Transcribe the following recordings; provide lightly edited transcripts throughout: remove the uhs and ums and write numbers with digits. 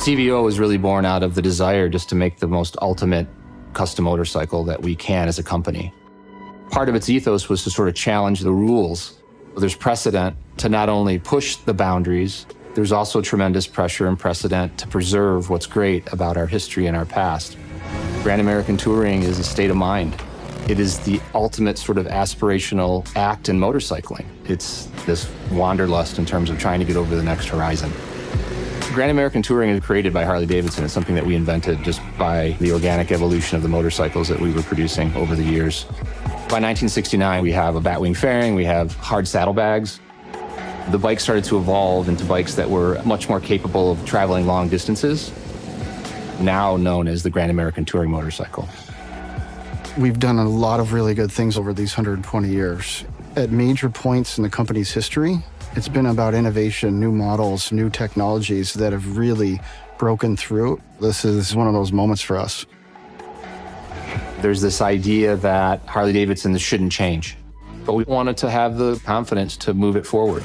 CVO was really born out of the desire just to make the most ultimate custom motorcycle that we can as a company. Part of its ethos was to sort of challenge the rules. There's precedent to not only push the boundaries, there's also tremendous pressure and precedent to preserve what's great about our history and our past. Grand American Touring is a state of mind. It is the ultimate sort of aspirational act in motorcycling. It's this wanderlust in terms of trying to get over the next horizon. Grand American Touring is created by Harley-Davidson. It's something that we invented just by the organic evolution of the motorcycles that we were producing over the years. By 1969, we have a batwing fairing, we have hard saddlebags. The bike started to evolve into bikes that were much more capable of traveling long distances, now known as the Grand American Touring motorcycle. We've done a lot of really good things over these 120 years. At major points in the company's history, it's been about innovation, new models, new technologies that have really broken through. This is one of those moments for us. There's this idea that Harley-Davidson shouldn't change, but we wanted to have the confidence to move it forward.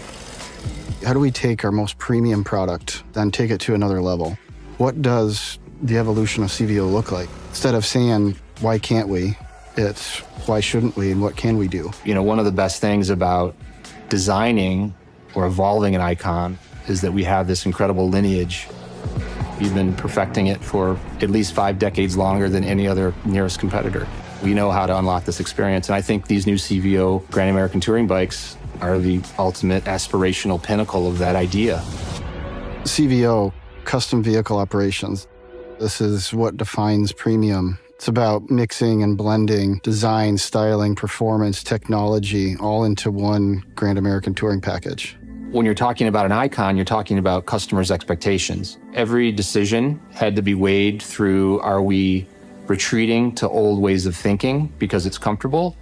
How do we take our most premium product, then take it to another level? What does the evolution of CVO look like? Instead of saying, why can't we? It's why shouldn't we and what can we do? You know, one of the best things about designing or evolving an icon is that we have this incredible lineage. We've been perfecting it for at least 5 decades longer than any other nearest competitor. We know how to unlock this experience, and I think these new CVO Grand American Touring bikes are the ultimate aspirational pinnacle of that idea. CVO, custom vehicle operations. This is what defines premium. It's about mixing and blending design, styling, performance, technology, all into one Grand American Touring package. When you're talking about an icon, you're talking about customers' expectations. Every decision had to be weighed through, are we retreating to old ways of thinking because it's comfortable?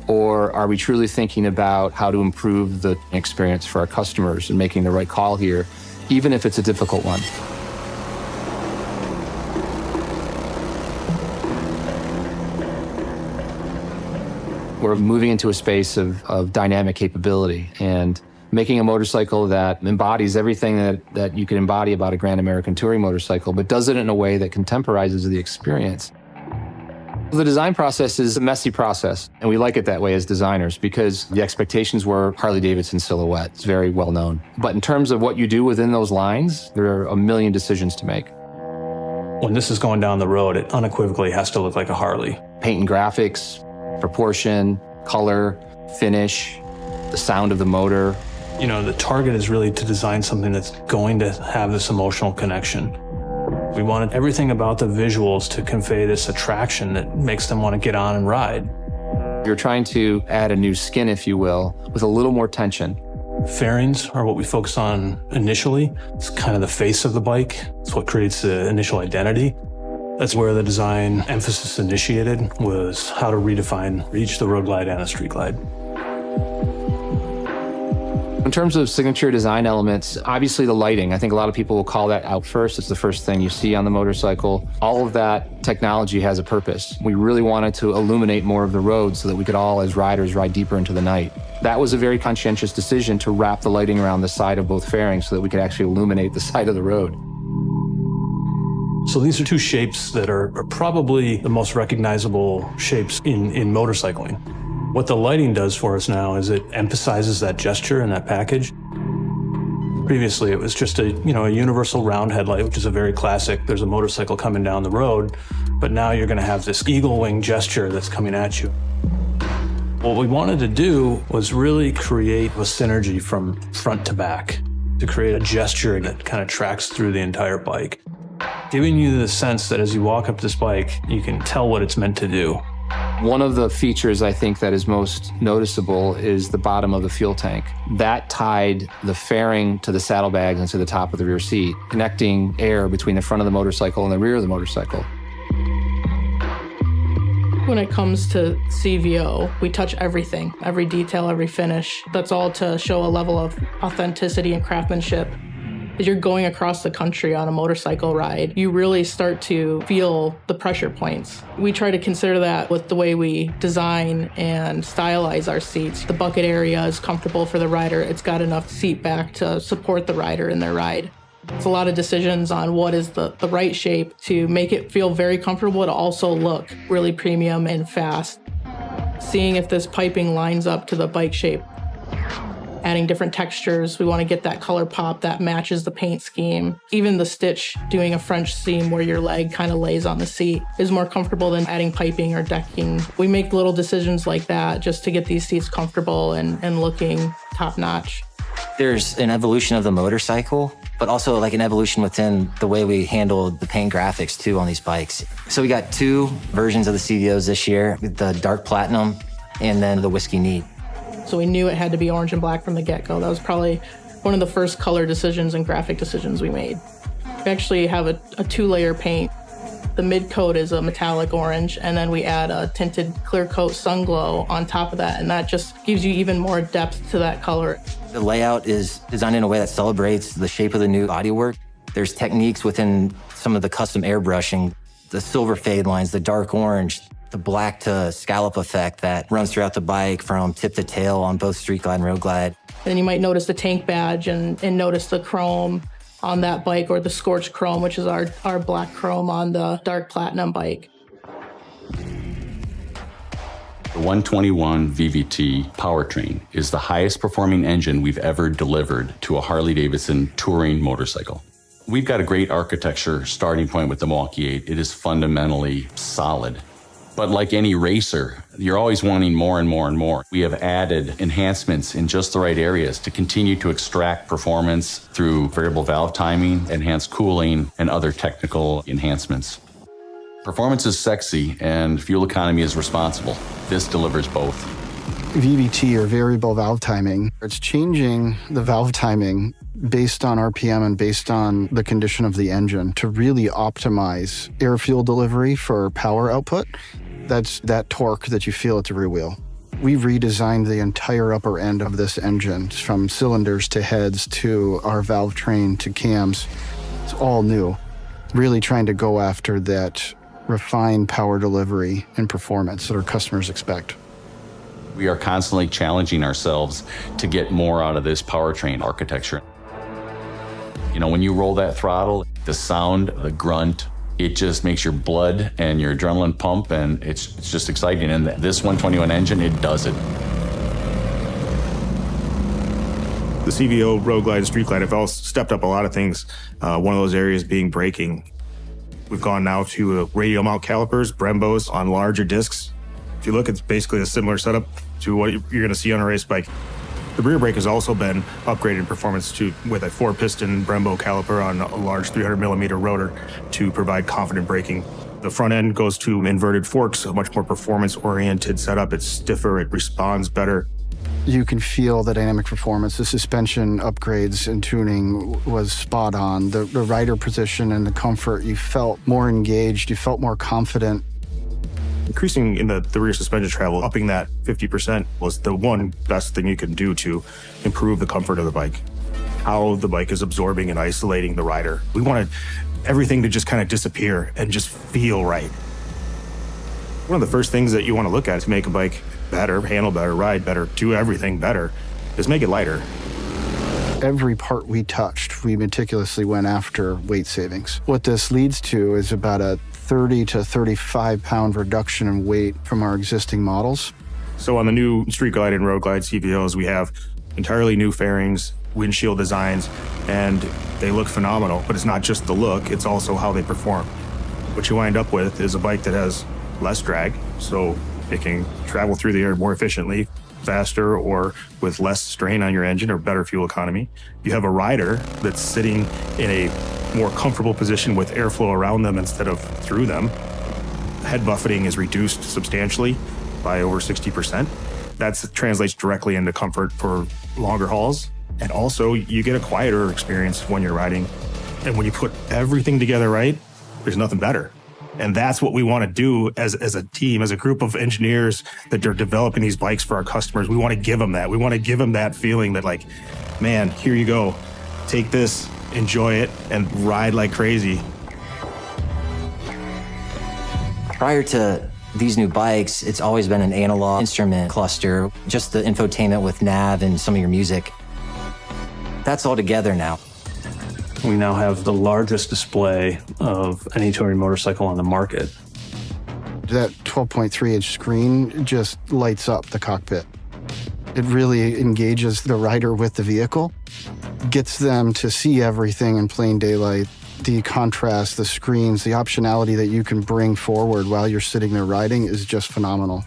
Or are we truly thinking about how to improve the experience for our customers and making the right call here, even if it's a difficult one? We're moving into a space of dynamic capability and making a motorcycle that embodies everything that you can embody about a Grand American Touring motorcycle, but does it in a way that contemporizes the experience. The design process is a messy process, and we like it that way as designers because the expectations were Harley-Davidson silhouette. It's very well known. But in terms of what you do within those lines, there are a million decisions to make. When this is going down the road, it unequivocally has to look like a Harley. Paint and graphics, proportion, color, finish, the sound of the motor. You know, the target is really to design something that's going to have this emotional connection. We wanted everything about the visuals to convey this attraction that makes them want to get on and ride. You're trying to add a new skin, if you will, with a little more tension. Fairings are what we focus on initially. It's kind of the face of the bike. It's what creates the initial identity. That's where the design emphasis initiated, was how to redefine each the Roadglide and the Street Glide. In terms of signature design elements, obviously the lighting, I think a lot of people will call that out first. It's the first thing you see on the motorcycle. All of that technology has a purpose. We really wanted to illuminate more of the road so that we could all, as riders, ride deeper into the night. That was a very conscientious decision to wrap the lighting around the side of both fairings so that we could actually illuminate the side of the road. So these are two shapes that are probably the most recognizable shapes in motorcycling. What the lighting does for us now is it emphasizes that gesture and that package. Previously, it was just a universal round headlight, which is a very classic. There's a motorcycle coming down the road, but now you're going to have this eagle wing gesture that's coming at you. What we wanted to do was really create a synergy from front to back, to create a gesture that kind of tracks through the entire bike, giving you the sense that as you walk up this bike, you can tell what it's meant to do. One of the features I think that is most noticeable is the bottom of the fuel tank. That tied the fairing to the saddlebags and to the top of the rear seat, connecting air between the front of the motorcycle and the rear of the motorcycle. When it comes to CVO, we touch everything, every detail, every finish. That's all to show a level of authenticity and craftsmanship. As you're going across the country on a motorcycle ride, you really start to feel the pressure points. We try to consider that with the way we design and stylize our seats. The bucket area is comfortable for the rider. It's got enough seat back to support the rider in their ride. It's a lot of decisions on what is the right shape to make it feel very comfortable to also look really premium and fast. Seeing if this piping lines up to the bike shape. Adding different textures. We want to get that color pop that matches the paint scheme. Even the stitch, doing a French seam where your leg kind of lays on the seat is more comfortable than adding piping or decking. We make little decisions like that just to get these seats comfortable and looking top notch. There's an evolution of the motorcycle, but also like an evolution within the way we handle the paint graphics too on these bikes. So we got 2 versions of the CVOs this year, the dark platinum and then the whiskey neat. So we knew it had to be orange and black from the get-go. That was probably one of the first color decisions and graphic decisions we made. We actually have a 2-layer paint. The mid coat is a metallic orange, and then we add a tinted clear coat sun glow on top of that, and that just gives you even more depth to that color. The layout is designed in a way that celebrates the shape of the new bodywork. There's techniques within some of the custom airbrushing, the silver fade lines, the dark orange, the black to scallop effect that runs throughout the bike from tip to tail on both Street Glide and Road Glide. Then you might notice the tank badge and notice the chrome on that bike, or the scorched chrome, which is our black chrome on the dark platinum bike. The 121 VVT powertrain is the highest performing engine we've ever delivered to a Harley-Davidson touring motorcycle. We've got a great architecture starting point with the Milwaukee 8. It is fundamentally solid. But like any racer, you're always wanting more and more and more. We have added enhancements in just the right areas to continue to extract performance through variable valve timing, enhanced cooling, and other technical enhancements. Performance is sexy and fuel economy is responsible. This delivers both. VVT, or variable valve timing, it's changing the valve timing based on RPM and based on the condition of the engine to really optimize air-fuel delivery for power output. That's that torque that you feel at the rear wheel. We redesigned the entire upper end of this engine, from cylinders to heads to our valve train to cams. It's all new. Really trying to go after that refined power delivery and performance that our customers expect. We are constantly challenging ourselves to get more out of this powertrain architecture. You know, when you roll that throttle, the sound, the grunt, it just makes your blood and your adrenaline pump, and it's just exciting. And this 121 engine, it does it. The CVO, Road Glide, and Street Glide have all stepped up a lot of things. One of those areas being braking. We've gone now to radial mount calipers, Brembos on larger discs. If you look, it's basically a similar setup to what you're going to see on a race bike. The rear brake has also been upgraded in performance with a 4-piston Brembo caliper on a large 300mm rotor to provide confident braking. The front end goes to inverted forks, a much more performance-oriented setup. It's stiffer, it responds better. You can feel the dynamic performance. The suspension upgrades and tuning was spot on. The rider position and the comfort, you felt more engaged, you felt more confident. Increasing in the rear suspension travel, upping that 50% was the one best thing you can do to improve the comfort of the bike. How the bike is absorbing and isolating the rider. We wanted everything to just kind of disappear and just feel right. One of the first things that you want to look at to make a bike better, handle better, ride better, do everything better, is make it lighter. Every part we touched, we meticulously went after weight savings. What this leads to is about a 30 to 35 pound reduction in weight from our existing models. So on the new Street Glide and Road Glide CVOs, we have entirely new fairings, windshield designs, and they look phenomenal. But it's not just the look, it's also how they perform. What you wind up with is a bike that has less drag, so it can travel through the air more efficiently, faster, or with less strain on your engine, or better fuel economy. You have a rider that's sitting in a more comfortable position with airflow around them instead of through them. Head buffeting is reduced substantially by over 60%. That translates directly into comfort for longer hauls. And also, you get a quieter experience when you're riding. And when you put everything together right, there's nothing better. And that's what we want to do as a team, as a group of engineers that are developing these bikes for our customers. We want to give them that. We want to give them that feeling that, like, man, here you go. Take this, enjoy it, and ride like crazy. Prior to these new bikes, it's always been an analog instrument cluster, just the infotainment with nav and some of your music. That's all together now. We now have the largest display of any touring motorcycle on the market. That 12.3-inch screen just lights up the cockpit. It really engages the rider with the vehicle, gets them to see everything in plain daylight. The contrast, the screens, the optionality that you can bring forward while you're sitting there riding is just phenomenal.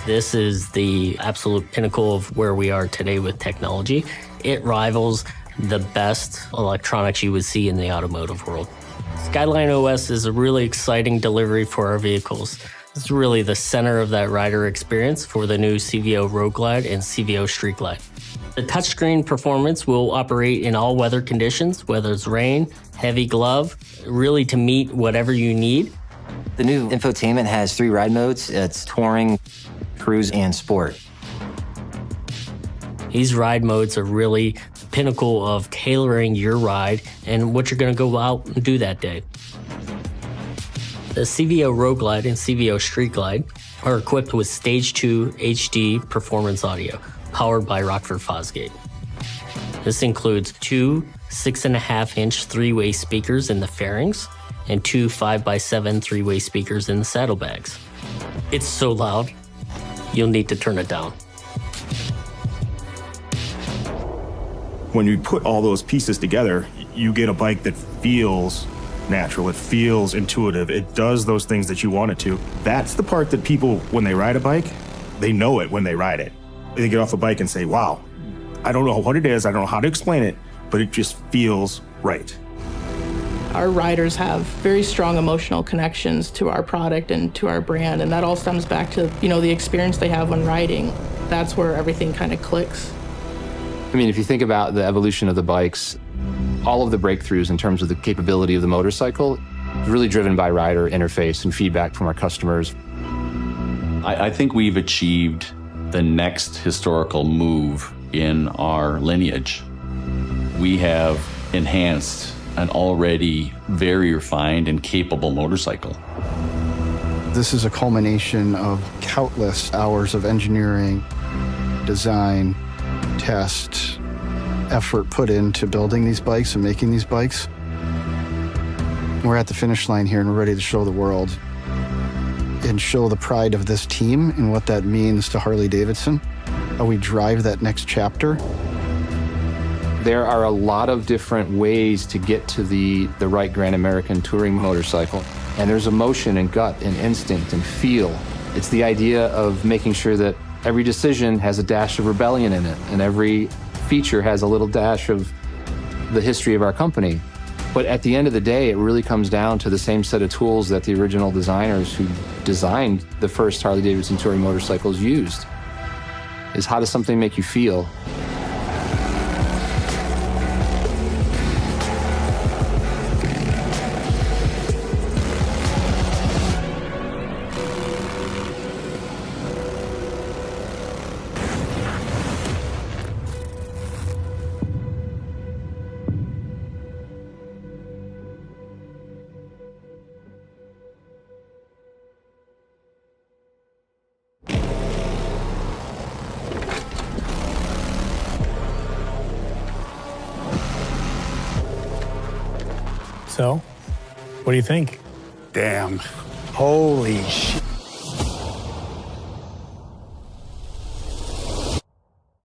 This is the absolute pinnacle of where we are today with technology. It rivals the best electronics you would see in the automotive world. Skyline OS is a really exciting delivery for our vehicles. It's really the center of that rider experience for the new CVO Roadglide and CVO Street Glide. The touchscreen performance will operate in all weather conditions, whether it's rain, heavy glove, really to meet whatever you need. The new infotainment has 3 ride modes. It's touring, cruise, and sport. These ride modes are really the pinnacle of tailoring your ride and what you're going to go out and do that day. The CVO Roadglide and CVO Street Glide are equipped with Stage 2 HD performance audio, powered by Rockford Fosgate. This includes 2 6.5-inch 3-way speakers in the fairings and 2 5x7 3-way speakers in the saddlebags. It's so loud, you'll need to turn it down. When you put all those pieces together, you get a bike that feels natural, it feels intuitive, it does those things that you want it to. That's the part that people, when they ride a bike, they know it when they ride it. They get off a bike and say, wow, I don't know what it is, I don't know how to explain it, but it just feels right. Our riders have very strong emotional connections to our product and to our brand, and that all stems back to, the experience they have when riding. That's where everything kind of clicks. I mean, if you think about the evolution of the bikes, all of the breakthroughs in terms of the capability of the motorcycle is really driven by rider interface and feedback from our customers. I think we've achieved the next historical move in our lineage. We have enhanced an already very refined and capable motorcycle. This is a culmination of countless hours of engineering, design, test, effort put into building these bikes and making these bikes. We're at the finish line here and we're ready to show the world and show the pride of this team and what that means to Harley-Davidson, how we drive that next chapter. There are a lot of different ways to get to the right Grand American touring motorcycle. And there's emotion and gut and instinct and feel. It's the idea of making sure that every decision has a dash of rebellion in it, and every feature has a little dash of the history of our company. But at the end of the day, it really comes down to the same set of tools that the original designers who designed the first Harley-Davidson touring motorcycles used. Is how does something make you feel? So, what do you think? Damn. Holy shit.